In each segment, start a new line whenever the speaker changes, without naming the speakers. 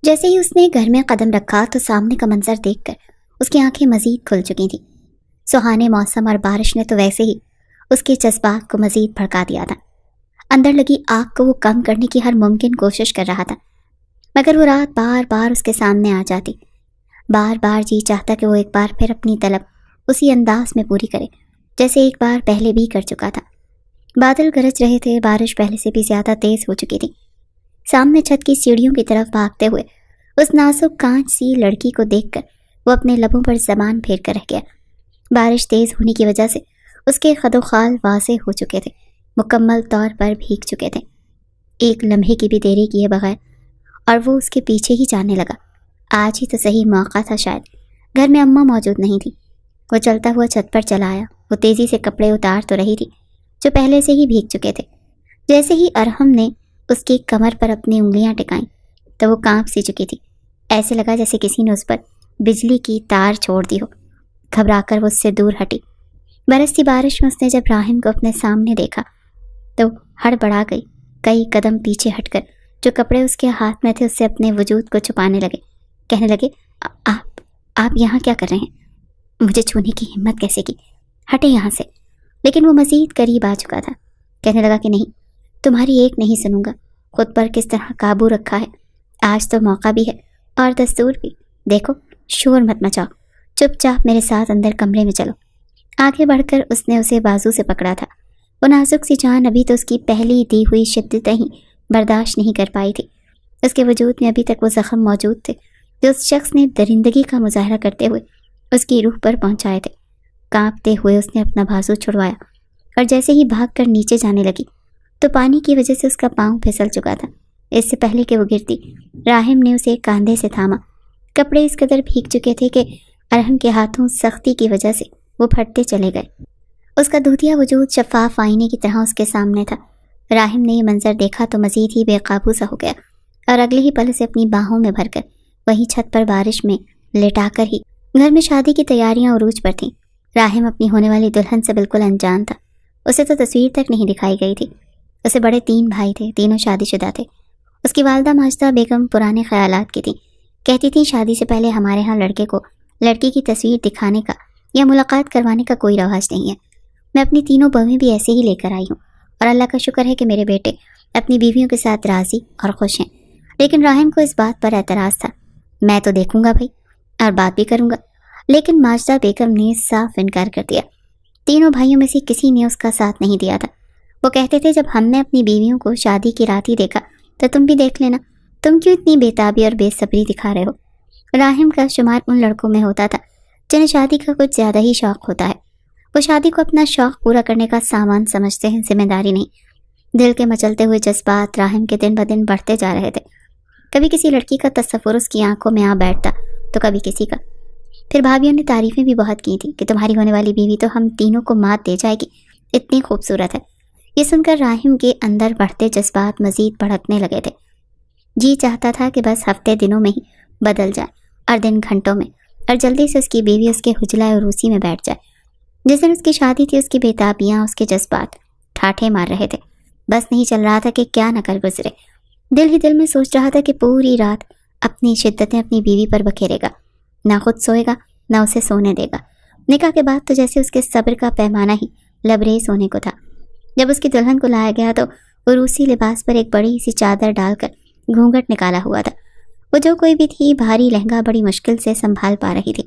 جیسے ہی اس نے گھر میں قدم رکھا تو سامنے کا منظر دیکھ کر اس کی آنکھیں مزید کھل چکی تھیں۔ سہانے موسم اور بارش نے تو ویسے ہی اس کے جذبات کو مزید بھڑکا دیا تھا۔ اندر لگی آگ کو وہ کم کرنے کی ہر ممکن کوشش کر رہا تھا، مگر وہ رات بار بار اس کے سامنے آ جاتی۔ بار بار جی چاہتا کہ وہ ایک بار پھر اپنی طلب اسی انداز میں پوری کرے جیسے ایک بار پہلے بھی کر چکا تھا۔ بادل گرج رہے تھے، بارش پہلے سے بھی زیادہ تیز ہو چکی تھی۔ سامنے چھت کی سیڑھیوں کی طرف بھاگتے ہوئے اس نازک کانچ سی لڑکی کو دیکھ کر وہ اپنے لبوں پر زبان پھیر کر رہ گیا۔ بارش تیز ہونے کی وجہ سے اس کے خد و خال واضح ہو چکے تھے، مکمل طور پر بھیگ چکے تھے۔ ایک لمحے کی بھی دیری کیے بغیر اور وہ اس کے پیچھے ہی جانے لگا۔ آج ہی تو صحیح موقع تھا، شاید گھر میں اماں موجود نہیں تھی۔ وہ چلتا ہوا چھت پر چلا آیا۔ وہ تیزی سے کپڑے اتار تو رہی تھی جو پہلے سے ہی بھیگ چکے تھے۔ جیسے ہی ارحم نے اس کی کمر پر اپنی انگلیاں ٹکائیں تو وہ کانپ سی چکی تھی۔ ایسے لگا جیسے کسی نے اس پر بجلی کی تار چھوڑ دی ہو۔ گھبرا کر وہ اس سے دور ہٹی۔ برستی بارش میں اس نے جب راحم کو اپنے سامنے دیکھا تو ہڑبڑا گئی۔ کئی قدم پیچھے ہٹ کر جو کپڑے اس کے ہاتھ میں تھے اس سے اپنے وجود کو چھپانے لگے۔ کہنے لگے، آپ یہاں کیا کر رہے ہیں؟ مجھے چھونے کی ہمت کیسے کی؟ ہٹے یہاں سے۔ لیکن وہ مزید قریب آ چکا تھا۔ کہنے لگا کہ نہیں، تمہاری ایک نہیں سنوں گا۔ خود پر کس طرح قابو رکھا ہے۔ آج تو موقع بھی ہے اور دستور بھی۔ دیکھو، شور مت مچاؤ، چپ چاپ میرے ساتھ اندر کمرے میں چلو۔ آگے بڑھ کر اس نے اسے بازو سے پکڑا تھا۔ وہ نازک سی جان ابھی تو اس کی پہلی دی ہوئی شدتیں ہی برداشت نہیں کر پائی تھی۔ اس کے وجود میں ابھی تک وہ زخم موجود تھے جو اس شخص نے درندگی کا مظاہرہ کرتے ہوئے اس کی روح پر پہنچائے تھے۔ کانپتے ہوئے اس نے اپنا بازو چھڑوایا اور جیسے ہی بھاگ کر نیچے جانے لگی تو پانی کی وجہ سے اس کا پاؤں پھسل چکا تھا۔ اس سے پہلے کہ وہ گرتی، راحم نے اسے کاندھے سے تھاما۔ کپڑے اس قدر بھیگ چکے تھے کہ ارحم کے ہاتھوں سختی کی وجہ سے وہ پھٹتے چلے گئے۔ اس کا دودھیا وجود شفاف آئینے کی طرح اس کے سامنے تھا۔ راحم نے یہ منظر دیکھا تو مزید ہی بے قابو سا ہو گیا اور اگلے ہی پل اسے اپنی باہوں میں بھر کر وہیں چھت پر بارش میں لٹا کر ہی گھر میں شادی کی تیاریاں عروج پر تھیں۔ راحم اپنی ہونے والی دلہن سے بالکل انجان تھا۔ اسے تو تصویر تک نہیں دکھائی گئی تھی۔ اسے بڑے 3 بھائی تھے، تینوں شادی شدہ تھے۔ اس کی والدہ ماجدہ بیگم پرانے خیالات کی تھی۔ کہتی تھی شادی سے پہلے ہمارے ہاں لڑکے کو لڑکی کی تصویر دکھانے کا یا ملاقات کروانے کا کوئی رواج نہیں ہے۔ میں اپنی تینوں بہویں بھی ایسے ہی لے کر آئی ہوں اور اللہ کا شکر ہے کہ میرے بیٹے اپنی بیویوں کے ساتھ راضی اور خوش ہیں۔ لیکن راحم کو اس بات پر اعتراض تھا۔ میں تو دیکھوں گا بھائی اور بات بھی کروں گا، لیکن ماجدہ بیگم نے صاف انکار کر دیا۔ تینوں بھائیوں میں سے کسی نے اس کا ساتھ نہیں دیا تھا۔ وہ کہتے تھے جب ہم نے اپنی بیویوں کو شادی کی رات ہی دیکھا تو تم بھی دیکھ لینا، تم کیوں اتنی بے تابی اور بے صبری دکھا رہے ہو؟ راحم کا شمار ان لڑکوں میں ہوتا تھا جنہیں شادی کا کچھ زیادہ ہی شوق ہوتا ہے۔ وہ شادی کو اپنا شوق پورا کرنے کا سامان سمجھتے ہیں، ذمہ داری نہیں۔ دل کے مچلتے ہوئے جذبات راحم کے دن بدن بڑھتے جا رہے تھے۔ کبھی کسی لڑکی کا تصور اس کی آنکھوں میں آ بیٹھتا تو کبھی کسی کا۔ پھر بھابھیوں نے تعریفیں بھی بہت کی تھی کہ تمہاری ہونے والی بیوی تو ہم تینوں کو مات دے جائے گی، اتنی خوبصورت ہے۔ یہ سن کر راحم کے اندر بڑھتے جذبات مزید بھڑکنے لگے تھے۔ جی چاہتا تھا کہ بس ہفتے دنوں میں ہی بدل جائے اور دن گھنٹوں میں، اور جلدی سے اس کی بیوی اس کے حجلہ عروسی میں بیٹھ جائے۔ جس دن اس کی شادی تھی اس کی بےتابیاں، اس کے جذبات ٹھاٹھے مار رہے تھے۔ بس نہیں چل رہا تھا کہ کیا نہ کر گزرے۔ دل ہی دل میں سوچ رہا تھا کہ پوری رات اپنی شدتیں اپنی بیوی پر بکھیرے گا، نہ خود سوئے گا نہ اسے سونے دے گا۔ نکاح کے بعد تو جیسے اس کے صبر کا پیمانہ ہی لبریز ہونے کو تھا۔ جب اس کی دلہن کو لایا گیا تو عروسی لباس پر ایک بڑی سی چادر ڈال کر گھونگھٹ نکالا ہوا تھا۔ وہ جو کوئی بھی تھی بھاری لہنگا بڑی مشکل سے سنبھال پا رہی تھی۔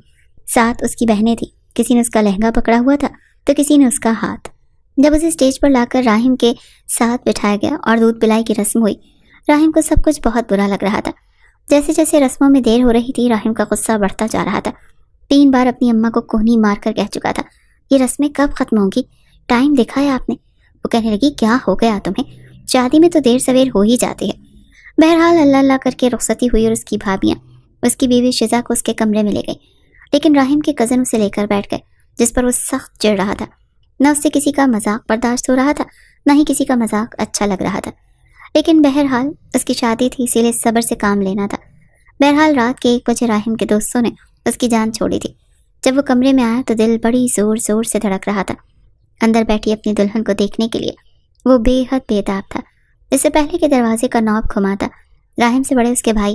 ساتھ اس کی بہنیں تھیں، کسی نے اس کا لہنگا پکڑا ہوا تھا تو کسی نے اس کا ہاتھ۔ جب اسے اسٹیج پر لا کر راحم کے ساتھ بٹھایا گیا اور دودھ پلائی کی رسم ہوئی، راحم کو سب کچھ بہت برا لگ رہا تھا۔ جیسے جیسے رسموں میں دیر ہو رہی تھی راحم کا غصہ بڑھتا جا رہا تھا۔ 3 بار اپنی اماں کو کوہنی مار کر کہہ چکا تھا، یہ رسمیں کب ختم ہوگی؟ ٹائم دیکھا ہے آپ نے؟ وہ کہنے لگی، کیا ہو گیا تمہیں؟ شادی میں تو دیر سویر ہو ہی جاتی ہے۔ بہرحال اللہ اللہ کر کے رخصتی ہوئی اور اس کی بھابیاں اس کی بیوی شزا کو اس کے کمرے میں لے گئی۔ لیکن راحم کے کزن اسے لے کر بیٹھ گئے جس پر وہ سخت چڑ رہا تھا۔ نہ اس سے کسی کا مذاق برداشت ہو رہا تھا، نہ ہی کسی کا مذاق اچھا لگ رہا تھا۔ لیکن بہرحال اس کی شادی تھی، اسی لیے صبر سے کام لینا تھا۔ بہرحال رات کے 1 بجے راحم کے دوستوں نے اس کی جان چھوڑی تھی۔ جب وہ کمرے میں آیا تو دل بڑی زور زور سے دھڑک رہا تھا۔ اندر بیٹھی اپنی دلہن کو دیکھنے کے لیے وہ بے حد بے تاب تھا۔ اس سے پہلے کہ دروازے کا نوب گھماتا، راحم سے بڑے اس کے بھائی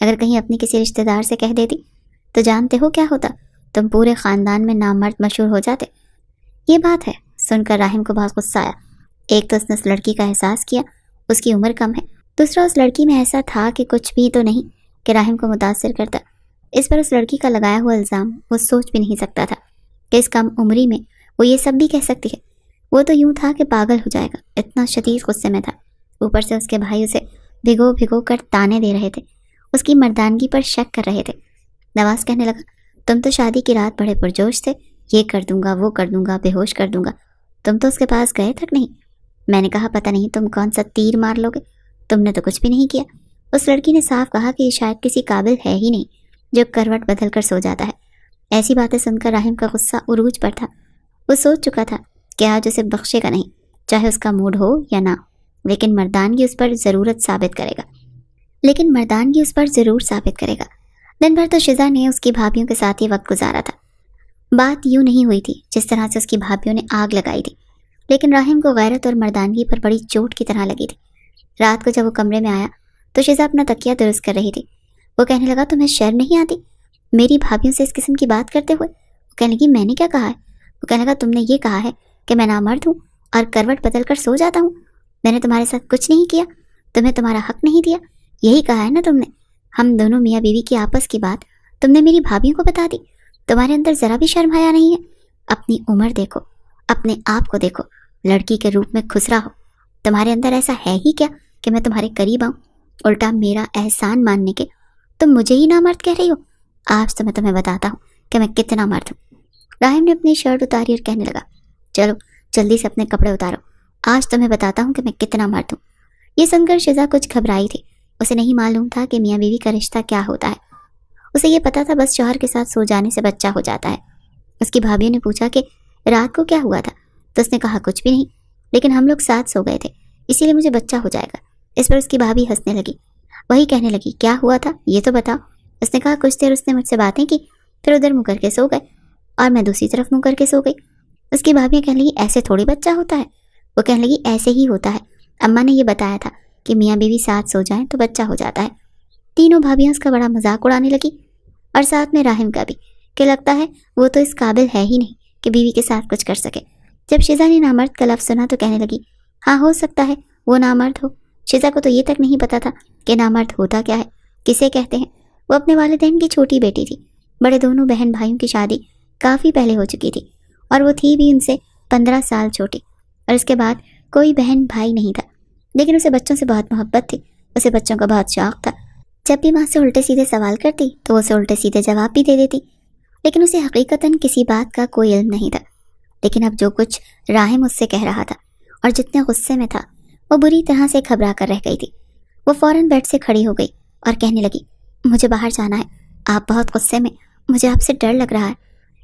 اگر کہیں اپنے کسی رشتہ دار سے کہہ دیتی تو جانتے ہو کیا ہوتا؟ تم پورے خاندان میں نامرد مشہور ہو جاتے۔ یہ بات ہے۔ سن کر راہم کو بہت غصہ آیا۔ ایک تو اس نے اس لڑکی کا احساس کیا، اس کی عمر کم ہے، دوسرا اس لڑکی میں ایسا تھا کہ کچھ بھی تو نہیں کہ راہم کو متاثر کرتا۔ اس پر اس لڑکی کا لگایا ہوا الزام وہ سوچ بھی نہیں سکتا تھا کہ اس کم عمری میں وہ یہ سب بھی کہہ سکتی ہے۔ وہ تو یوں تھا کہ پاگل ہو جائے گا، اتنا شدید غصے میں تھا۔ اوپر سے اس کے بھائی اسے بھگو بھگو کر تانے دے رہے تھے، اس کی مردانگی پر شک کر رہے تھے۔ نواز کہنے لگا، تم تو شادی کی رات بڑے پرجوش تھے، یہ کر دوں گا، وہ کر دوں گا، بے ہوش کر دوں گا، تم تو اس کے پاس گئے تک نہیں۔ میں نے کہا پتہ نہیں تم کون سا تیر مار لو گے، تم نے تو کچھ بھی نہیں کیا۔ اس لڑکی نے صاف کہا کہ یہ شاید کسی قابل ہے ہی نہیں جو کروٹ بدل کر سو جاتا ہے۔ ایسی باتیں سن کر راہم کا غصہ عروج پر تھا۔ وہ سوچ چکا تھا کہ آج اسے بخشے گا نہیں، چاہے اس کا موڈ ہو یا نہ، لیکن مردانگی اس پر ضرور ثابت کرے گا۔ دن بھر تو شزا نے اس کی بھابھیوں کے ساتھ ہی وقت گزارا تھا۔ بات یوں نہیں ہوئی تھی جس طرح سے اس کی بھابھیوں نے آگ لگائی تھی، لیکن راہم کو غیرت اور مردانگی پر بڑی چوٹ کی طرح لگی تھی۔ رات کو جب وہ کمرے میں آیا تو شزا اپنا تکیہ درست کر رہی تھی۔ وہ کہنے لگا، تمہیں شرم نہیں آتی میری بھابھیوں سے اس قسم کی بات کرتے ہوئے؟ وہ کہنے لگی، میں نے کیا کہا ہے؟ وہ کہنے لگا، تم نے یہ کہا ہے کہ میں نامرد ہوں اور کروٹ بدل کر سو جاتا ہوں۔ میں نے تمہارے ساتھ کچھ نہیں کیا، تمہیں تمہارا حق نہیں دیا، یہی کہا ہے نا تم نے؟ ہم دونوں میاں بیوی کی آپس کی بات تم نے میری بھابھیوں کو بتا دی۔ تمہارے اندر ذرا بھی شرم حیا نہیں ہے؟ اپنی عمر دیکھو، اپنے آپ کو دیکھو، لڑکی کے روپ میں خسرا ہو۔ تمہارے اندر ایسا ہے ہی کیا کہ میں تمہارے قریب آؤں؟ الٹا میرا احسان ماننے کے تم مجھے ہی نامرد کہہ رہی ہو۔ آج تو میں تمہیں بتاتا ہوں کہ میں کتنا مرد ہوں۔ راہم نے اپنی شرٹ اتاری اور کہنے لگا، چلو جلدی سے اپنے کپڑے اتارو، آج تمہیں بتاتا ہوں کہ میں کتنا مرد ہوں۔ یہ سن کر شزا کچھ گھبرائی تھی۔ اسے نہیں معلوم تھا کہ میاں بیوی کا رشتہ کیا ہوتا ہے۔ اسے یہ پتا تھا بس شوہر کے ساتھ سو جانے سے بچہ ہو جاتا ہے۔ اس کی بھابھیوں نے پوچھا کہ رات کو کیا ہوا تھا، تو اس نے کہا کچھ بھی نہیں، لیکن ہم لوگ ساتھ سو گئے تھے، اسی لیے مجھے بچہ ہو جائے گا۔ اس پر اس کی بھابھی ہنسنے لگی۔ وہی کہنے لگی، کیا ہوا تھا یہ تو بتاؤ۔ اس نے کہا، کچھ دیر اس نے مجھ سے باتیں کی، پھر ادھر منہ کر کے سو گئے اور میں دوسری طرف منہ کر کے سو گئی۔ اس کی بھابھی کہنے لگی، ایسے تھوڑی بچہ ہوتا ہے۔ وہ کہنے لگی، ایسے ہی ہوتا ہے، اماں نے یہ بتایا تھا کہ میاں بیوی ساتھ سو جائیں تو بچہ ہو جاتا ہے۔ تینوں بھابیاں اس کا بڑا مذاق اڑانے لگی، اور ساتھ میں راہم کا بھی، کہ لگتا ہے وہ تو اس قابل ہے ہی نہیں کہ بیوی کے ساتھ کچھ کر سکے۔ جب شزا نے نامرد کا لفظ سنا تو کہنے لگی، ہاں ہو سکتا ہے وہ نامرد ہو۔ شزا کو تو یہ تک نہیں پتا تھا کہ نامرد ہوتا کیا ہے، کسے کہتے ہیں۔ وہ اپنے والدین کی چھوٹی بیٹی تھی۔ بڑے دونوں بہن بھائیوں کی شادی کافی پہلے ہو چکی تھی، اور وہ تھی بھی ان سے 15 سال چھوٹی، اور اس کے بعد کوئی بہن بھائی نہیں تھا، لیکن اسے بچوں سے بہت محبت تھی، اسے بچوں کا بہت شوق تھا۔ جب بھی ماں سے الٹے سیدھے سوال کرتی تو وہ اسے الٹے سیدھے جواب بھی دے دیتی، لیکن اسے حقیقتاً کسی بات کا کوئی علم نہیں تھا۔ لیکن اب جو کچھ راہم اس سے کہہ رہا تھا اور جتنے غصے میں تھا، وہ بری طرح سے گھبرا کر رہ گئی تھی۔ وہ فوراً بیڈ سے کھڑی ہو گئی اور کہنے لگی، مجھے باہر جانا ہے، آپ بہت غصے میں، مجھے آپ سے ڈر لگ رہا ہے۔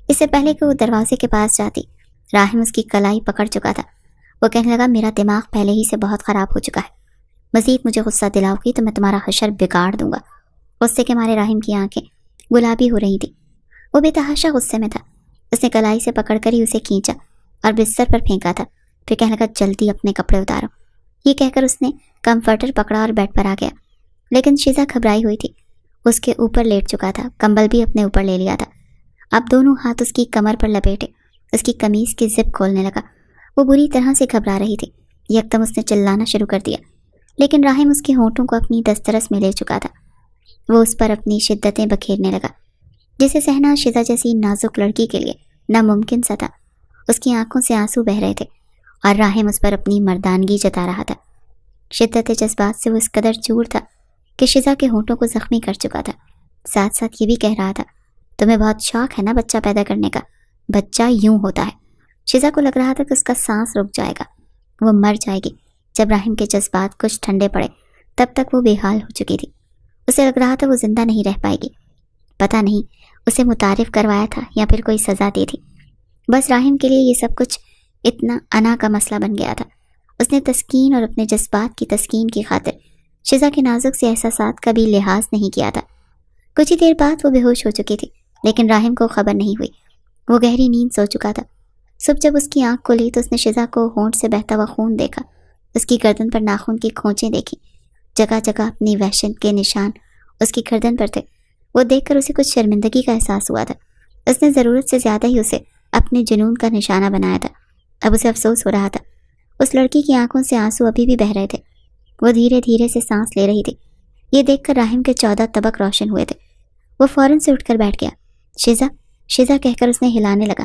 اس سے پہلے کہ وہ دروازے کے پاس جاتی، راہم اس کی کلائی پکڑ چکا تھا۔ وہ کہنے لگا، میرا دماغ پہلے ہی سے بہت خراب ہو چکا ہے، مزید مجھے غصہ دلاؤ گی تو میں تمہارا حشر بگاڑ دوں گا۔ غصے کے مارے راہم کی آنکھیں گلابی ہو رہی تھیں، وہ بے تحاشا غصے میں تھا۔ اس نے کلائی سے پکڑ کر ہی اسے کھینچا اور بستر پر پھینکا تھا، پھر کہنے لگا، جلدی اپنے کپڑے اتارو۔ یہ کہہ کر اس نے کمفرٹر پکڑا اور بیڈ پر آ گیا، لیکن شیزا گھبرائی ہوئی تھی، اس کے اوپر لیٹ چکا تھا، کمبل بھی اپنے اوپر لے لیا تھا۔ اب دونوں ہاتھ اس کی کمر پر لپیٹے اس کی قمیض کی زپ کھولنے لگا۔ وہ بری طرح سے گھبرا رہی تھی۔ یکدم اس نے چلانا شروع کر دیا، لیکن راہم اس کے ہونٹوں کو اپنی دسترس میں لے چکا تھا۔ وہ اس پر اپنی شدتیں بکھیرنے لگا، جسے سہنا شیزا جیسی نازک لڑکی کے لیے ناممکن سا تھا۔ اس کی آنکھوں سے آنسو بہہ رہے تھے اور راہم اس پر اپنی مردانگی جتا رہا تھا۔ شدت جذبات سے وہ اس قدر چور تھا کہ شیزا کے ہونٹوں کو زخمی کر چکا تھا۔ ساتھ ساتھ یہ بھی کہہ رہا تھا، تمہیں بہت شوق ہے نا بچہ پیدا کرنے کا، بچہ یوں ہوتا ہے۔ شیزا کو لگ رہا تھا کہ اس کا سانس رک جائے گا، وہ مر جائے گی۔ جب راہم کے جذبات کچھ ٹھنڈے پڑے تب تک وہ بے حال ہو چکی تھی۔ اسے لگ رہا تھا وہ زندہ نہیں رہ پائے گی۔ پتہ نہیں اسے متعارف کروایا تھا یا پھر کوئی سزا دی تھی۔ بس راہم کے لیے یہ سب کچھ اتنا انا کا مسئلہ بن گیا تھا۔ اس نے تسکین اور اپنے جذبات کی تسکین کی خاطر شیزا کے نازک سے احساسات کا بھی لحاظ نہیں کیا تھا۔ کچھ ہی دیر بعد وہ بے ہوش ہو چکی تھی، لیکن راہم کو خبر نہیں ہوئی۔ وہ گہری نیند سو چکا تھا۔ صبح جب اس کی آنکھ کھلی تو اس نے شیزا کو ہونٹ سے بہتا ہوا خون دیکھا، اس کی گردن پر ناخن کی کھونچیں دیکھی، جگہ جگہ اپنی وحشت کے نشان اس کی گردن پر تھے۔ وہ دیکھ کر اسے کچھ شرمندگی کا احساس ہوا تھا۔ اس نے ضرورت سے زیادہ ہی اسے اپنے جنون کا نشانہ بنایا تھا۔ اب اسے افسوس ہو رہا تھا۔ اس لڑکی کی آنکھوں سے آنسو ابھی بھی بہہ رہے تھے۔ وہ دھیرے دھیرے سے سانس لے رہی تھی۔ یہ دیکھ کر راحم کے 14 طبق روشن ہوئے تھے۔ وہ فوراً سے اٹھ کر بیٹھ گیا۔ شیزا، شیزا کہہ کر اس نے ہلانے لگا،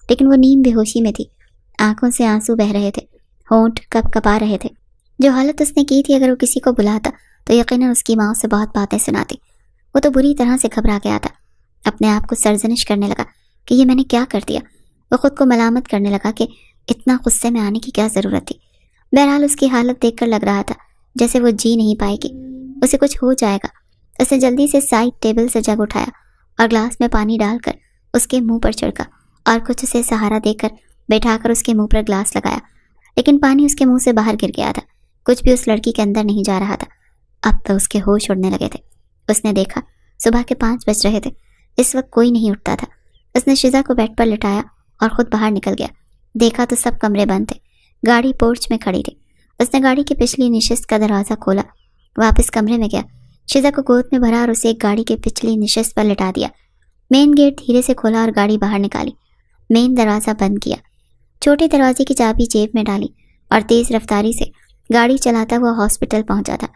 لیکن وہ نیم بے ہوشی میں تھی۔ آنکھوں سے آنسو بہہ رہے تھے، ہونٹ کپ کپا رہے تھے۔ جو حالت اس نے کی تھی، اگر وہ کسی کو بلاتا تو یقیناً اس کی ماں اسے بہت باتیں سناتی۔ وہ تو بری طرح سے گھبرا گیا تھا۔ اپنے آپ کو سرزنش کرنے لگا کہ یہ میں نے کیا کر دیا۔ وہ خود کو ملامت کرنے لگا کہ اتنا غصے میں آنے کی کیا ضرورت تھی۔ بہرحال اس کی حالت دیکھ کر لگ رہا تھا جیسے وہ جی نہیں پائے گی، اسے کچھ ہو جائے گا۔ اس نے جلدی سے سائڈ ٹیبل سے جگ اٹھایا اور گلاس میں پانی ڈال کر اس کے منہ پر چھڑکا اور کچھ اسے سہارا دے کر بیٹھا کر اس کے منہ پر گلاس لگایا، لیکن پانی اس کے منہ سے باہر گر گیا تھا۔ کچھ بھی اس لڑکی کے اندر نہیں جا رہا تھا۔ اب تو اس کے ہوش اڑنے لگے تھے۔ اس نے دیکھا صبح کے 5 بج رہے تھے۔ اس وقت کوئی نہیں اٹھتا تھا۔ اس نے شیزا کو بیڈ پر لٹایا اور خود باہر نکل گیا۔ دیکھا تو سب کمرے بند تھے۔ گاڑی پورچ میں کھڑی تھی۔ اس نے گاڑی کی پچھلی نشست کا دروازہ کھولا، واپس کمرے میں گیا، شیزا کو گود میں بھرا اور اسے ایک گاڑی کی پچھلی نشست پر لٹا دیا۔ مین گیٹ دھیرے سے کھولا اور گاڑی باہر نکالی۔ مین دروازہ بند کیا، چھوٹے دروازے کی چابی جیب میں ڈالی اور تیز رفتاری سے گاڑی چلاتا ہوا ہاسپٹل پہنچا تھا۔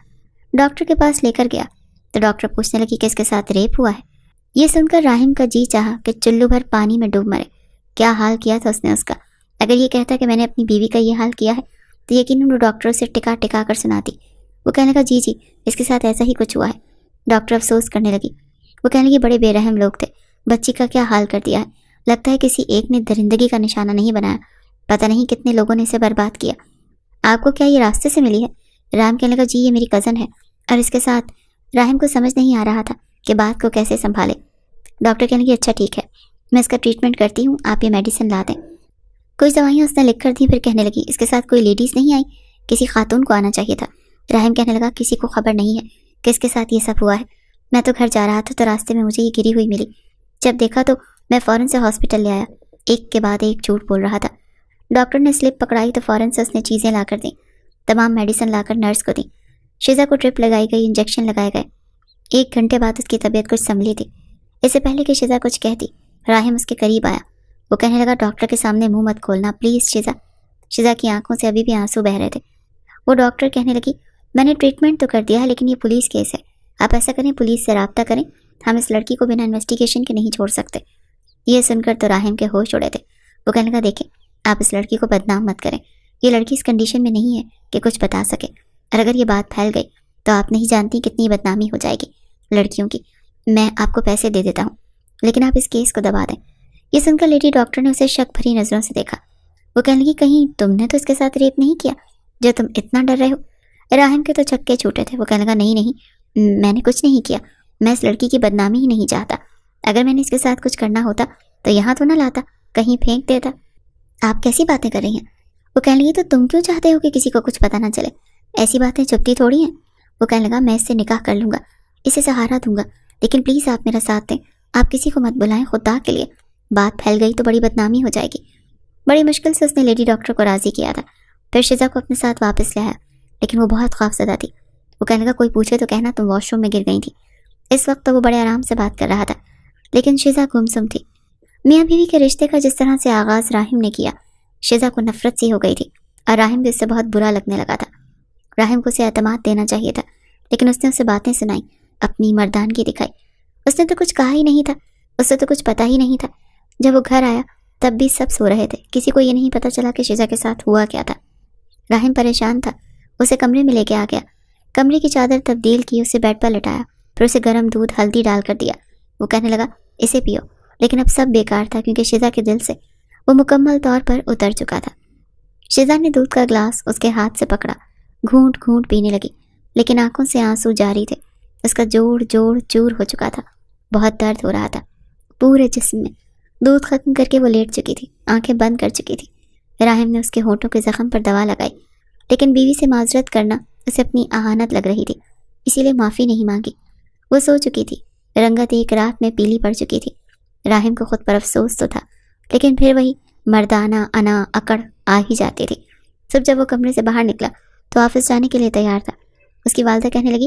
ڈاکٹر کے پاس لے کر گیا تو ڈاکٹر پوچھنے لگی کہ اس کے ساتھ ریپ ہوا ہے۔ یہ سن کر راحم کا جی چاہا کہ چلو بھر پانی میں ڈوب مرے۔ کیا حال کیا تھا اس نے اس کا۔ اگر یہ کہتا کہ میں نے اپنی بیوی کا یہ حال کیا ہے تو یقیناً وہ ڈاکٹر اسے ٹکا ٹکا کر سناتی۔ وہ کہنے لگا جی اس کے ساتھ ایسا ہی کچھ ہوا ہے۔ ڈاکٹر افسوس کرنے لگی۔ وہ کہنے لگی بڑے بے رحم لوگ تھے، بچی کا کیا حال کر دیا ہے۔ لگتا ہے کسی ایک نے درندگی کا نشانہ نہیں بنایا، پتہ نہیں کتنے لوگوں نے اسے برباد کیا۔ آپ کو کیا یہ راستے سے ملی ہے؟ راحم کہنے لگا جی یہ میری کزن ہے اور اس کے ساتھ۔ راحم کو سمجھ نہیں آ رہا تھا کہ بات کو کیسے سنبھالے۔ ڈاکٹر کہنے لگی اچھا ٹھیک ہے، میں اس کا ٹریٹمنٹ کرتی ہوں، آپ یہ میڈیسن لا دیں۔ کچھ دوائیاں اس نے لکھ کر دیں، پھر کہنے لگی اس کے ساتھ کوئی لیڈیز نہیں آئی؟ کسی خاتون کو آنا چاہیے تھا۔ راحم کہنے لگا کسی کو خبر نہیں ہے کہ اس کے ساتھ یہ سب ہوا ہے۔ میں تو گھر جا رہا تھا تو راستے میں مجھے یہ گری ہوئی ملی۔ جب دیکھا تو میں فوراً سے ہاسپٹل لے آیا۔ ایک کے بعد ایک جھوٹ بول رہا تھا۔ ڈاکٹر نے سلپ پکڑائی تو فوراً سے اس نے چیزیں لا کر دیں، تمام میڈیسن لا کر نرس کو دیں۔ شیزا کو ڈرپ لگائی گئی، انجیکشن لگائے گئے۔ 1 گھنٹے بعد اس کی طبیعت کچھ سنبھلی تھی۔ اس سے پہلے کہ شیزا کچھ کہتی، راحم اس کے قریب آیا۔ وہ کہنے لگا ڈاکٹر کے سامنے منہ مت کھولنا پلیز شیزا۔ شیزا کی آنکھوں سے ابھی بھی آنسو بہ رہے تھے۔ وہ ڈاکٹر کہنے لگی میں نے ٹریٹمنٹ تو کر دیا ہے لیکن یہ پولیس کیس ہے، آپ ایسا کریں پولیس سے رابطہ کریں، ہم اس لڑکی کو بنا انویسٹیگیشن کے نہیں چھوڑ سکتے۔ یہ سن کر تو راحم کے ہوش اڑے تھے۔ وہ کہنے لگا دیکھیں آپ اس لڑکی کو بدنام مت کریں، یہ لڑکی اس کنڈیشن میں نہیں ہے کہ کچھ بتا سکے، اور اگر یہ بات پھیل گئی تو آپ نہیں جانتی کتنی بدنامی ہو جائے گی لڑکیوں کی۔ میں آپ کو پیسے دے دیتا ہوں لیکن آپ اس کیس کو دبا دیں۔ یہ سن کر لیڈی ڈاکٹر نے اسے شک بھری نظروں سے دیکھا۔ وہ کہنے لگی کہیں تم نے تو اس کے ساتھ ریپ نہیں کیا جو تم اتنا ڈر رہے ہو؟ راحم کے تو چکے چھوٹے تھے۔ وہ کہنے لگا نہیں میں نے کچھ نہیں کیا، میں اس لڑکی کی بدنامی ہی نہیں چاہتا۔ اگر میں نے اس کے ساتھ کچھ کرنا ہوتا تو یہاں تو نہ لاتا، کہیں پھینک دیتا۔ آپ کیسی باتیں کر رہی ہیں؟ وہ کہنے لگی تو تم کیوں چاہتے ہو کہ کسی کو کچھ پتہ نہ چلے؟ ایسی باتیں چھپتی تھوڑی ہیں۔ وہ کہنے لگا میں اس سے نکاح کر لوں گا، اسے سہارا دوں گا، لیکن پلیز آپ میرا ساتھ دیں، آپ کسی کو مت بلائیں خدا کے لیے، بات پھیل گئی تو بڑی بدنامی ہو جائے گی۔ بڑی مشکل سے اس نے لیڈی ڈاکٹر کو راضی کیا تھا، پھر شیزا کو اپنے ساتھ واپس لے آیا، لیکن وہ بہت خوفزدہ تھی۔ وہ کہنے لگا کوئی پوچھے تو کہنا تم واش روم میں گر گئی تھی۔ اس وقت تو وہ بڑے آرام سے بات کر رہا تھا، لیکن شیزا گمسم تھی۔ میاں بیوی کے رشتے کا جس طرح سے آغاز راحم نے کیا، شیزا کو نفرت سی ہو گئی تھی اور راحم بھی اس سے بہت برا لگنے لگا تھا۔ راحم کو اسے اعتماد دینا چاہیے تھا، لیکن اس نے اسے باتیں سنائیں، اپنی مردانگی دکھائی۔ اس نے تو کچھ کہا ہی نہیں تھا، اسے تو کچھ پتہ ہی نہیں تھا۔ جب وہ گھر آیا تب بھی سب سو رہے تھے، کسی کو یہ نہیں پتہ چلا کہ شیزا کے ساتھ ہوا کیا تھا۔ راحم پریشان تھا، اسے کمرے میں لے کے آ گیا، کمرے کی چادر تبدیل کی، اسے بیڈ پر لٹایا، پھر اسے گرم دودھ ہلدی ڈال کر دیا۔ وہ کہنے لگا اسے پیو، لیکن اب سب بیکار تھا کیونکہ شیزا کے دل سے وہ مکمل طور پر اتر چکا تھا۔ شیزا نے دودھ کا گلاس اس کے ہاتھ سے پکڑا، گھونٹ گھونٹ پینے لگی، لیکن آنکھوں سے آنسو جاری تھے۔ اس کا جوڑ چور ہو چکا تھا، بہت درد ہو رہا تھا پورے جسم میں۔ دودھ ختم کر کے وہ لیٹ چکی تھی، آنکھیں بند کر چکی تھی۔ راحم نے اس کے ہونٹوں کے زخم پر دوا لگائی، لیکن بیوی سے معذرت کرنا اسے اپنی اہانت لگ رہی تھی، اسی لیے معافی نہیں مانگی۔ وہ سو چکی تھی، رنگت ایک رات میں پیلی پڑ چکی تھی۔ راحم کو خود پر افسوس تو تھا، لیکن پھر وہی مردانہ انا اکڑ آ ہی جاتی تھی۔ صبح جب وہ کمرے سے باہر نکلا تو آفس جانے کے لیے تیار تھا۔ اس کی والدہ کہنے لگی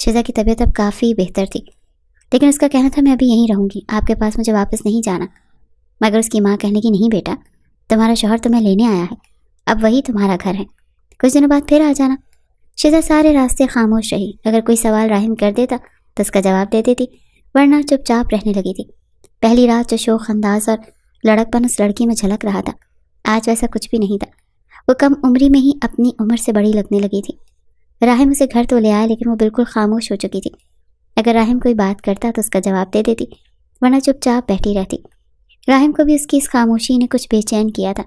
شیزا کی طبیعت اب کافی بہتر تھی، لیکن اس کا کہنا تھا میں ابھی یہیں رہوں گی، آپ کے پاس مجھے واپس نہیں جانا۔ مگر اس کی ماں کہنے کی نہیں بیٹا، تمہارا شوہر تمہیں لینے آیا ہے، اب وہی تمہارا گھر ہے، کچھ دنوں بعد پھر آ جانا۔ شیزا سارے راستے خاموش رہی، اگر کوئی سوال راہم کر دیتا تو اس کا جواب دے دیتی، ورنہ چپ چاپ رہنے لگی تھی۔ پہلی رات جو شوخ انداز اور لڑک پن اس لڑکی میں جھلک رہا تھا، آج ویسا کچھ بھی نہیں تھا۔ وہ کم عمری میں ہی اپنی عمر سے بڑی لگنے لگی تھی۔ راہم اسے گھر تو لے آیا، لیکن وہ بالکل خاموش ہو چکی تھی۔ اگر راہم کوئی بات کرتا تو اس کا جواب دے دیتی، ورنہ چپ چاپ بیٹھی رہتی۔ راہم کو بھی اس کی اس خاموشی نے کچھ بے چین کیا تھا،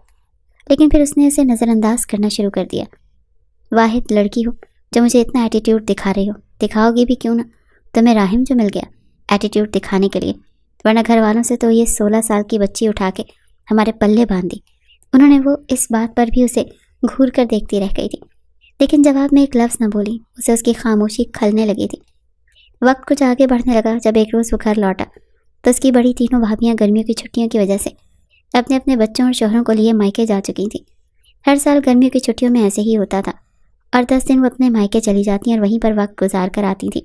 لیکن پھر اس نے اسے نظر انداز کرنا شروع کر دیا۔ واحد لڑکی ہو جو مجھے اتنا ایٹیٹیوڈ دکھا رہی ہو، دکھاؤ گی بھی کیوں نہ؟ تمہیں راہم جو مل گیا ایٹیٹیوڈ دکھانے کے لیے، ورنہ گھر والوں سے تو یہ 16 سال کی بچی اٹھا کے ہمارے پلے باندھ دی۔ انہوں نے وہ اس بات پر بھی اسے گھور کر دیکھتی رہ گئی تھی، لیکن جواب میں ایک لفظ نہ بولی۔ اسے اس کی خاموشی کھلنے لگی تھی۔ وقت کچھ آگے بڑھنے لگا۔ جب ایک روز وہ گھر لوٹا تو اس کی بڑی تینوں بھابیاں گرمیوں کی چھٹیوں کی وجہ سے اپنے اپنے بچوں اور شوہروں کو لیے مائکے جا چکی تھیں۔ ہر سال گرمیوں کی چھٹیوں میں ایسے ہی ہوتا تھا، اور 10 دن وہ اپنے مائکے چلی جاتی اور وہیں پر وقت گزار کر آتی تھیں۔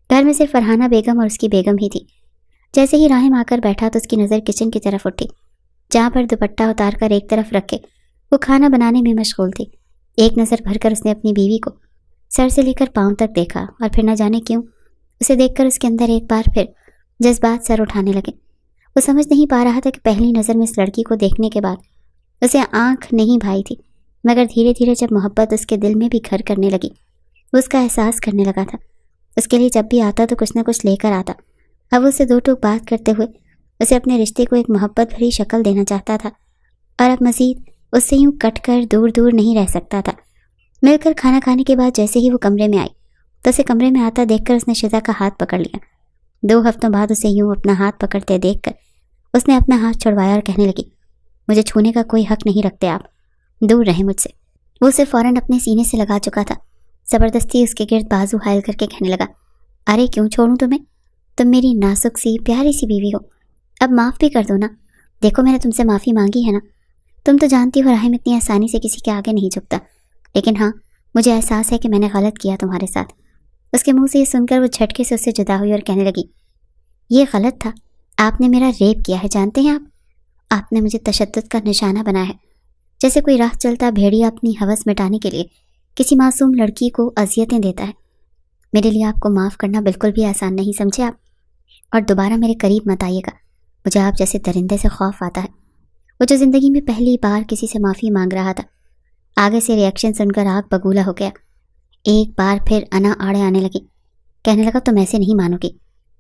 گھر میں صرف فرحانہ بیگم اور اس کی بیگم ہی تھی۔ جیسے ہی راہم آ کر بیٹھا تو اس کی نظر کچن کی طرف اٹھی، جہاں پر دوپٹہ اتار کر ایک طرف رکھے وہ کھانا بنانے میں مشغول تھی۔ ایک نظر بھر کر اس نے اپنی بیوی کو سر سے لے کر پاؤں تک دیکھا، اور پھر نہ جانے کیوں اسے دیکھ کر اس کے اندر ایک بار پھر جذبات سر اٹھانے لگے۔ وہ سمجھ نہیں پا رہا تھا کہ پہلی نظر میں اس لڑکی کو دیکھنے کے بعد اسے آنکھ نہیں بھائی تھی، مگر دھیرے دھیرے جب محبت اس کے دل میں بھی گھر کرنے لگی، وہ اس کا احساس کرنے لگا تھا۔ اس کے لیے جب بھی آتا تو کچھ نہ کچھ لے کر آتا۔ اب اسے دو ٹوک بات کرتے ہوئے اسے اپنے رشتے کو ایک محبت بھری شکل دینا چاہتا تھا، اور اب مزید اس سے یوں کٹ کر دور دور نہیں رہ سکتا تھا۔ مل کر کھانا کھانے کے بعد جیسے ہی وہ کمرے میں آئی تو اسے کمرے میں آتا دیکھ کر اس نے شیزا کا ہاتھ پکڑ لیا۔ 2 ہفتوں بعد اسے یوں اپنا ہاتھ پکڑتے دیکھ کر اس نے اپنا ہاتھ چھڑوایا اور کہنے لگی، مجھے چھونے کا کوئی حق نہیں رکھتے آپ، دور رہیں مجھ سے۔ وہ اسے فوراً اپنے سینے سے لگا چکا تھا۔ زبردستی اس کے گرد بازو حائل کر کے کہنے لگا، ارے کیوں چھوڑوں تمہیں؟ تم میری نازک سی پیاری سی بیوی ہو، اب معاف بھی کر دو نا۔ دیکھو میں نے تم سے معافی مانگی ہے نا، تم تو جانتی ہو راہم اتنی آسانی سے کسی کے آگے نہیں جھکتا، لیکن ہاں مجھے احساس ہے کہ میں نے غلط کیا تمہارے ساتھ۔ اس کے منہ سے یہ سن کر وہ جھٹکے سے اس سے جدا ہوئی اور کہنے لگی، یہ غلط تھا، آپ نے میرا ریپ کیا ہے، جانتے ہیں آپ نے مجھے تشدد کا نشانہ بنایا ہے، جیسے کوئی راہ چلتا بھیڑیا اپنی ہوس مٹانے کے لیے کسی معصوم لڑکی کو اذیتیں دیتا ہے۔ میرے لیے آپ کو معاف کرنا بالکل بھی آسان نہیں، سمجھے آپ؟ اور دوبارہ میرے قریب مت آئیے گا، مجھے آپ جیسے درندے سے خوف آتا ہے۔ وہ جو زندگی میں پہلی بار کسی سے معافی مانگ رہا تھا، آگے سے ریئیکشن سن کر آگ بگولا ہو گیا۔ ایک بار پھر انا آڑے آنے لگی، کہنے لگا تم ایسے نہیں مانو گی،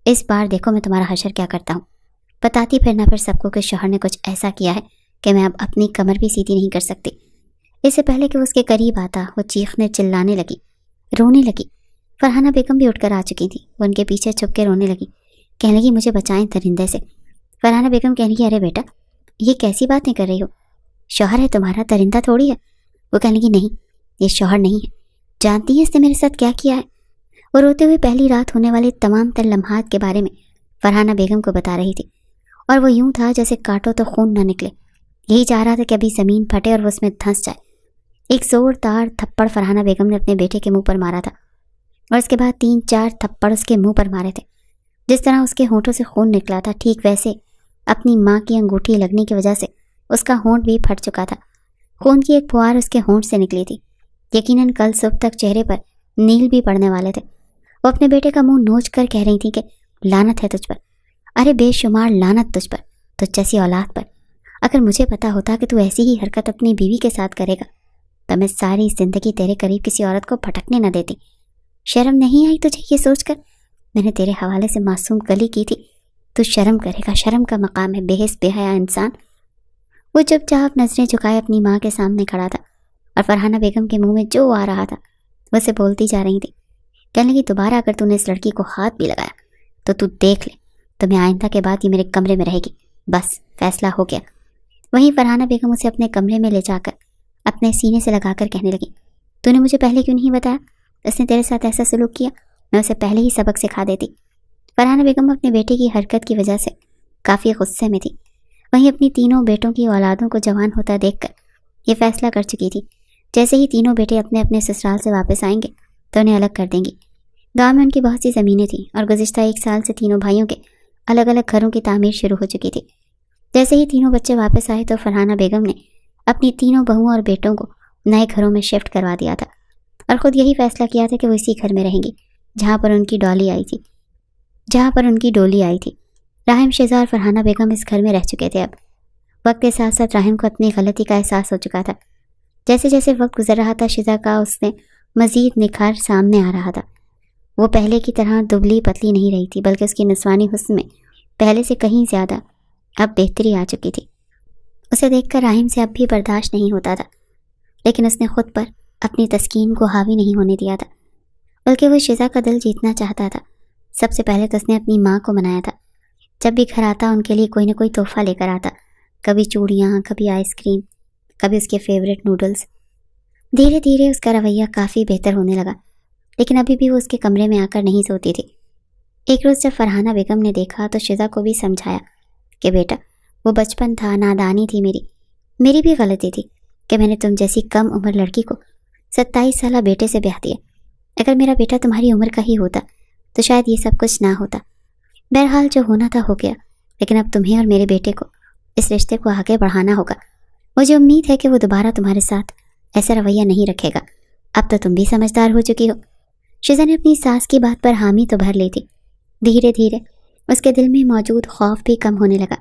اس بار دیکھو میں تمہارا حشر کیا کرتا ہوں۔ بتاتی پھرنا پھر سب کو کہ شوہر نے کچھ ایسا کیا ہے کہ میں اب اپنی کمر بھی سیدھی نہیں کر سکتی۔ اس سے پہلے کہ وہ اس کے قریب آتا وہ چیخنے چلانے لگی، رونے لگی۔ فرحانہ بیگم بھی اٹھ کر آ چکی تھی، وہ ان کے پیچھے چھپ کے رونے لگی، کہنے لگی مجھے بچائیں درندے سے۔ فرحانہ بیگم کہنے لگی، ارے بیٹا یہ کیسی باتیں کر رہی ہو، شوہر ہے تمہارا، درندہ تھوڑی ہے۔ وہ کہنے لگی نہیں، یہ شوہر نہیں ہے، جانتی ہیں اس نے میرے ساتھ کیا کیا ہے؟ وہ روتے ہوئے پہلی رات ہونے والے تمام تر لمحات کے بارے میں فرحانہ بیگم کو بتا رہی تھی، اور وہ یوں تھا جیسے کاٹو تو خون نہ نکلے، یہی چاہ رہا تھا کہ ابھی زمین پھٹے اور وہ اس میں دھنس جائے۔ ایک زوردار تھپڑ فرحانہ بیگم نے اپنے بیٹے کے منہ پر مارا تھا، اور اس کے بعد 3-4 تھپڑ اس کے منہ پر مارے تھے۔ جس طرح اس کے ہونٹوں سے خون نکلا تھا، ٹھیک ویسے اپنی ماں کی انگوٹھی لگنے کی وجہ سے اس کا ہونٹ بھی پھٹ چکا تھا۔ خون کی ایک پھوار اس کے ہونٹ سے نکلی تھی، یقیناً کل صبح تک چہرے پر نیل بھی پڑنے والے تھے۔ وہ اپنے بیٹے کا منہ نوچ کر کہہ رہی تھی کہ لعنت ہے تجھ پر، ارے بے شمار لعنت تجھ پر، تجھ جیسی اولاد پر۔ اگر مجھے پتا ہوتا کہ تو ایسی ہی حرکت اپنی بیوی کے ساتھ کرے گا تو میں ساری زندگی تیرے قریب کسی عورت کو پھٹکنے نہ دیتی۔ شرم نہیں آئی تجھے یہ سوچ کر میں نے تیرے حوالے سے معصوم گلی کی تھی؟ تو شرم کرے گا، شرم کا مقام ہے، بے حس بے حیا انسان۔ وہ چپ چاپ نظریں جھکائے اپنی ماں کے سامنے کھڑا تھا، اور فرحانہ بیگم کے منہ میں جو آ رہا تھا وہ اسے بولتی جا رہی تھی۔ کہنے لگی دوبارہ اگر تو نے اس لڑکی کو ہاتھ بھی لگایا تو دیکھ لے، تمہیں آئندہ کے بعد یہ میرے کمرے میں رہے گی، بس فیصلہ ہو گیا۔ وہیں فرحانہ بیگم اسے اپنے کمرے میں لے جا کر اپنے سینے سے لگا کر کہنے لگی، تو نے مجھے پہلے کیوں نہیں بتایا؟ اس نے تیرے ساتھ ایسا سلوک کیا، میں اسے پہلے ہی سبق سکھا دیتی۔ فرحانہ بیگم اپنے بیٹے کی حرکت کی وجہ سے کافی غصے میں تھی، وہیں اپنی تینوں بیٹوں کی اولادوں کو جوان ہوتا دیکھ کر یہ فیصلہ کر چکی تھی جیسے ہی تینوں بیٹے اپنے اپنے سسرال سے واپس آئیں گے تو انہیں الگ کر دیں گی۔ گاؤں میں ان کی بہت سی زمینیں تھیں اور گزشتہ 1 سال سے تینوں بھائیوں کے الگ الگ گھروں کی تعمیر شروع ہو چکی تھی۔ جیسے ہی تینوں بچے واپس آئے تو فرحانہ بیگم نے اپنی تینوں بہوؤں اور بیٹوں کو نئے گھروں میں شفٹ کروا دیا تھا اور خود یہی فیصلہ کیا تھا کہ وہ اسی گھر میں رہیں گی جہاں پر ان کی ڈولی آئی تھی۔ راحم، شیزا اور فرحانہ بیگم اس گھر میں رہ چکے تھے۔ اب وقت کے ساتھ ساتھ راحم کو اپنی غلطی کا احساس ہو چکا تھا۔ جیسے جیسے وقت گزر رہا تھا، شیزا کا اس نے مزید نکھار سامنے آ رہا تھا۔ وہ پہلے کی طرح دبلی پتلی نہیں رہی تھی، بلکہ اس کی نسوانی حسن میں پہلے سے کہیں زیادہ اب بہتری آ چکی تھی۔ اسے دیکھ کر راحم سے اب بھی برداشت نہیں ہوتا تھا، لیکن اس نے خود پر اپنی تسکین کو حاوی نہیں ہونے دیا تھا، بلکہ وہ شیزا کا دل جیتنا چاہتا تھا۔ سب سے پہلے تو اس نے اپنی ماں کو منایا تھا۔ جب بھی گھر آتا ان کے لیے کوئی نہ کوئی تحفہ لے کر آتا، کبھی چوڑیاں، کبھی آئس کریم، کبھی اس کے فیوریٹ نوڈلز۔ دھیرے دھیرے اس کا رویہ کافی بہتر ہونے لگا، لیکن ابھی بھی وہ اس کے کمرے میں آ کر نہیں سوتی تھی۔ ایک روز جب فرحانہ بیگم نے دیکھا تو شیزا کو بھی سمجھایا کہ بیٹا، وہ بچپن تھا، نادانی تھی، میری بھی غلطی تھی کہ میں نے تم جیسی کم عمر لڑکی کو 27 سالہ بیٹے سے بیاہ دیا۔ اگر میرا بیٹا تمہاری عمر کا ہی ہوتا تو شاید یہ سب کچھ نہ ہوتا۔ بہرحال جو ہونا تھا ہو گیا، لیکن اب تمہیں اور میرے بیٹے کو اس رشتے کو آگے بڑھانا ہوگا۔ مجھے امید ہے کہ وہ دوبارہ تمہارے ساتھ ایسا رویہ نہیں رکھے گا۔ اب تو تم بھی سمجھدار ہو چکی ہو۔ شیزا نے اپنی ساس کی بات پر حامی تو بھر لی تھی۔ دھیرے دھیرے اس کے دل میں موجود خوف بھی کم ہونے لگا۔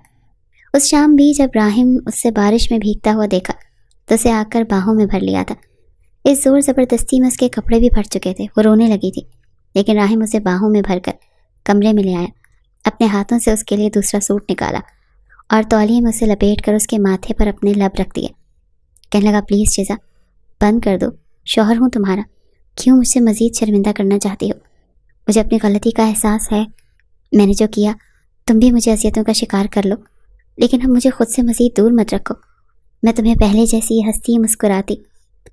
اس شام بھی جب راحم اس سے بارش میں بھیگتا ہوا دیکھا تو اسے آ کر باہوں میں بھر لیا تھا۔ اس زور زبردستی میں اس کے کپڑے بھی پھٹ چکے تھے، وہ رونے لگی تھی، لیکن راحم اسے باہوں میں بھر کر کمرے میں لے آیا۔ اپنے ہاتھوں سے اس کے لیے دوسرا سوٹ نکالا اور تولیے میں اسے لپیٹ کر اس کے ماتھے پر اپنے لب رکھ دیے۔ کہنے لگا، پلیز شیزا، بند کر دو، شوہر ہوں تمہارا، کیوں مجھ سے مزید شرمندہ کرنا چاہتی ہو؟ مجھے اپنی غلطی کا احساس ہے، میں نے جو کیا، تم بھی مجھے اذیتوں کا شکار کر لو، لیکن اب مجھے خود سے مزید دور مت رکھو۔ میں تمہیں پہلے جیسی ہنستی، مسکراتی،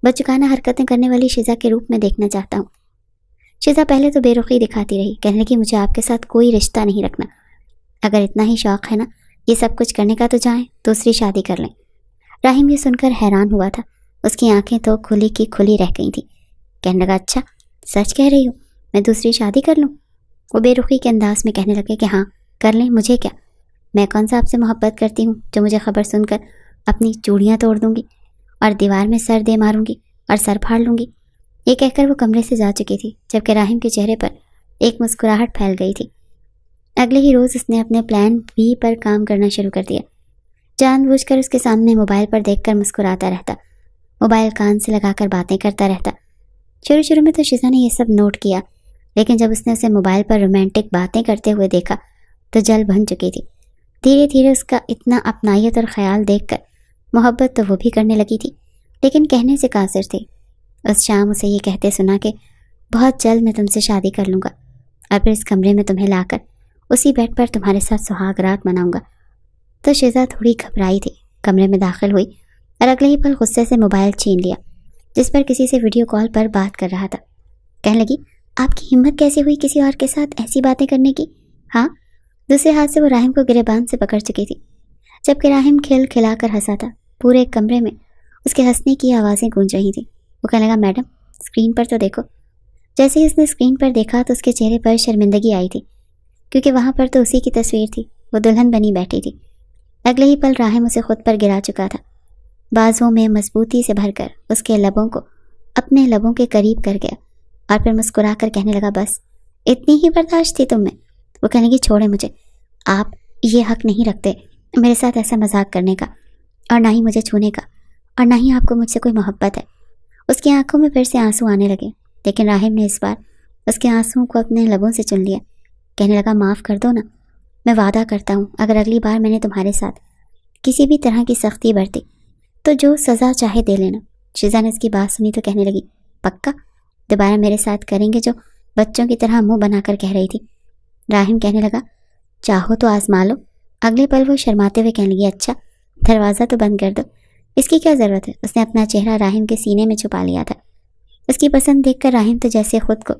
بچکانہ حرکتیں کرنے والی شیزا کے روپ میں دیکھنا چاہتا ہوں۔ شیزا پہلے تو بے رخی دکھاتی رہی، کہنے لگی، مجھے آپ کے ساتھ کوئی رشتہ نہیں رکھنا۔ اگر اتنا ہی شوق ہے نا یہ سب کچھ کرنے کا تو جائیں دوسری شادی کر لیں۔ راحم یہ سن کر حیران ہوا تھا، اس کی آنکھیں تو کھلی کی کھلی رہ گئی تھیں۔ کہنے لگا، اچھا سچ کہہ رہی ہو، میں دوسری شادی کر لوں؟ وہ بے رخی کے انداز میں کہنے لگے کہ ہاں کر لیں، مجھے کیا، میں کون سا آپ سے محبت کرتی ہوں جو مجھے خبر سن کر اپنی چوڑیاں توڑ دوں گی اور دیوار میں سر دے ماروں گی اور سر پھاڑ لوں گی۔ یہ کہہ کر وہ کمرے سے جا چکی تھی، جبکہ راحم کے چہرے پر ایک مسکراہٹ پھیل گئی تھی۔ اگلے ہی روز اس نے اپنے پلان بی پر کام کرنا شروع کر دیا۔ جان بوجھ کر اس کے سامنے موبائل پر دیکھ کر مسکراتا رہتا، موبائل کان سے لگا کر باتیں کرتا رہتا۔ شروع میں تو شیزا نے یہ سب نوٹ کیا، لیکن جب اس نے اسے موبائل پر رومانٹک باتیں کرتے ہوئے دیکھا تو جل بن چکی تھی۔ دھیرے دھیرے اس کا اتنا اپنائیت اور خیال دیکھ کر محبت تو وہ بھی کرنے لگی تھی، لیکن کہنے سے قاصر تھی۔ اس شام اسے یہ کہتے سنا کہ بہت جلد میں تم سے شادی کر لوں گا اور پھر اس کمرے میں تمہیں لا کر اسی بیڈ پر تمہارے ساتھ سہاگ رات مناؤں گا، تو شیزا تھوڑی گھبرائی تھی، کمرے میں داخل ہوئی اور اگلے ہی پل غصے سے موبائل چھین لیا جس پر کسی سے ویڈیو کال پر بات کر رہا تھا۔ کہنے لگی، آپ کی ہمت کیسے ہوئی کسی اور کے ساتھ ایسی باتیں کرنے کی؟ ہاں؟ دوسرے ہاتھ سے وہ راحم کو گریبان سے پکڑ چکی تھی، جبکہ راحم کھل کھلا کر ہنسا تھا۔ پورے کمرے میں اس کے ہنسنے کی آوازیں گونج رہی تھیں۔ وہ کہنے لگا، میڈم اسکرین پر تو دیکھو۔ جیسے ہی اس نے اسکرین پر دیکھا تو اس کے چہرے پر شرمندگی آئی تھی، کیونکہ وہاں پر تو اسی کی تصویر تھی، وہ دلہن بنی بیٹھی تھی۔ اگلے ہی پل راحم اسے خود پر گرا چکا تھا، بازوں میں مضبوطی سے بھر کر اس کے لبوں کو اپنے لبوں کے قریب کر گیا اور پھر مسکرا کر کہنے لگا، بس اتنی ہی برداشت تھی تم میں؟ وہ کہنے لگی، چھوڑے مجھے، آپ یہ حق نہیں رکھتے میرے ساتھ ایسا مذاق کرنے کا، اور نہ ہی مجھے چھونے کا، اور نہ ہی آپ کو مجھ سے کوئی محبت ہے۔ اس کی آنکھوں میں پھر سے آنسو آنے لگے، لیکن راحم نے اس بار اس کے آنسوؤں کو اپنے لبوں سے چن لیا۔ کہنے لگا، معاف کر دو نا، میں وعدہ کرتا ہوں اگر اگلی بار میں نے تمہارے ساتھ کسی بھی طرح کی سختی برتی تو جو سزا چاہے دے لینا۔ شیزا نے اس کی بات سنی تو کہنے لگی، پکا دوبارہ میرے ساتھ کریں گے جو بچوں کی طرح منہ بنا کر کہہ رہی تھی؟ راحم کہنے لگا، چاہو تو آزما لو۔ اگلے پل وہ شرماتے ہوئے کہنے لگی، اچھا دروازہ تو بند کر دو، اس کی کیا ضرورت ہے؟ اس نے اپنا چہرہ راحم کے سینے میں چھپا لیا تھا۔ اس کی پسند دیکھ کر راحم تو جیسے خود کو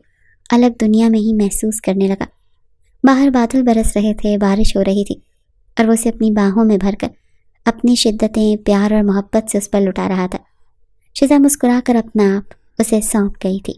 الگ دنیا میں ہی محسوس کرنے لگا۔ باہر بادل برس رہے تھے، بارش ہو رہی تھی، اور وہ اسے اپنی باہوں میں بھر کر اپنی شدتیں، پیار اور محبت سے اس پر لٹا رہا تھا۔ شیزا مسکرا کر اپنا آپ اسے سونپ گئی تھی۔